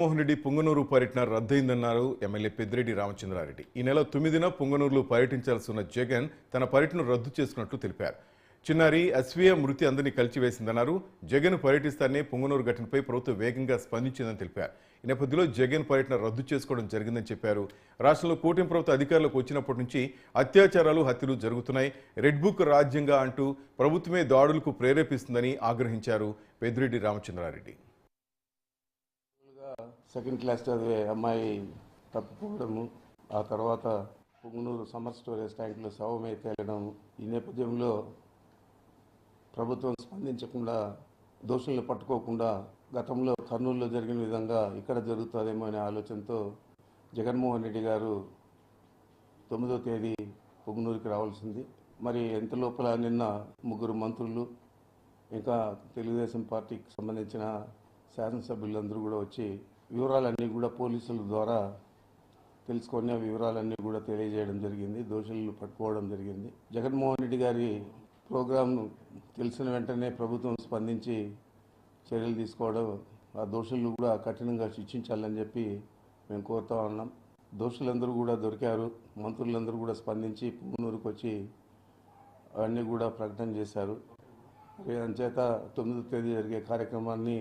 మోహన్ రెడ్డి పుంగనూరు పర్యటన రద్దయిందన్నారు ఎమ్మెల్యే పెద్దిరెడ్డి రామచంద్రారెడ్డి. ఈ నెల 9న పుంగనూరులో పర్యటించాల్సి ఉన్న జగన్ తన పర్యటన రద్దు చేసుకున్నట్లు తెలిపారు. చిన్నారి అశ్వియ మృతి అందరినీ కలిచివేసిందన్నారు. జగన్ పర్యటిస్తానే పుంగనూరు ఘటనపై ప్రభుత్వం వేగంగా స్పందించిందని తెలిపారు. ఈ నేపథ్యంలో జగన్ పర్యటన రద్దు చేసుకోవడం జరిగిందని చెప్పారు. రాష్ట్రంలో కూటమి ప్రభుత్వం అధికారులకు వచ్చినప్పటి నుంచి అత్యాచారాలు, హత్యలు జరుగుతున్నాయి. రెడ్ బుక్ రాజ్యంగా అంటూ ప్రభుత్వమే దాడులకు ప్రేరేపిస్తుందని ఆగ్రహించారు పెద్దిరెడ్డి రామచంద్రారెడ్డి. సెకండ్ క్లాస్ చదివే అమ్మాయి తప్పిపోవడము, ఆ తర్వాత పుంగనూరు సమ్మర్ స్టోరేజ్ ట్యాంకులో శవమే తేలడం, ఈ నేపథ్యంలో ప్రభుత్వం స్పందించకుండా, దోషులను పట్టుకోకుండా గతంలో కర్నూలులో జరిగిన విధంగా ఇక్కడ జరుగుతుందేమో అనే ఆలోచనతో జగన్మోహన్ రెడ్డి గారు 9వ తేదీ పుంగనూరుకి రావాల్సింది. మరి ఎంత లోపల నిన్న 3 మంత్రులు, ఇంకా తెలుగుదేశం పార్టీకి సంబంధించిన శాసనసభ్యులందరూ కూడా వచ్చి వివరాలన్నీ కూడా పోలీసుల ద్వారా తెలుసుకొని ఆ వివరాలన్నీ కూడా తెలియజేయడం జరిగింది. దోషులను పట్టుకోవడం జరిగింది. జగన్మోహన్ రెడ్డి గారి ప్రోగ్రాంను తెలిసిన వెంటనే ప్రభుత్వం స్పందించి చర్యలు తీసుకోవడం, ఆ దోషులను కూడా కఠినంగా శిక్షించాలని చెప్పి మేము కోరుతా ఉన్నాం. దోషులందరూ కూడా దొరికారు. మంత్రులందరూ కూడా స్పందించి పుంగనూరుకు వచ్చి అవన్నీ కూడా ప్రకటన చేశారు. అంచేత 9వ తేదీ జరిగే కార్యక్రమాన్ని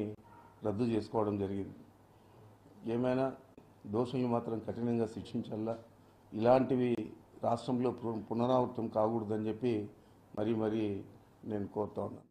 రద్దు చేసుకోవడం జరిగింది. ఏమైనా దోషులను మాత్రం కఠినంగా శిక్షించాలా, ఇలాంటివి రాష్ట్రంలో పునరావృతం కాకూడదని చెప్పి మరీ నేను కోరుతా ఉన్నాను.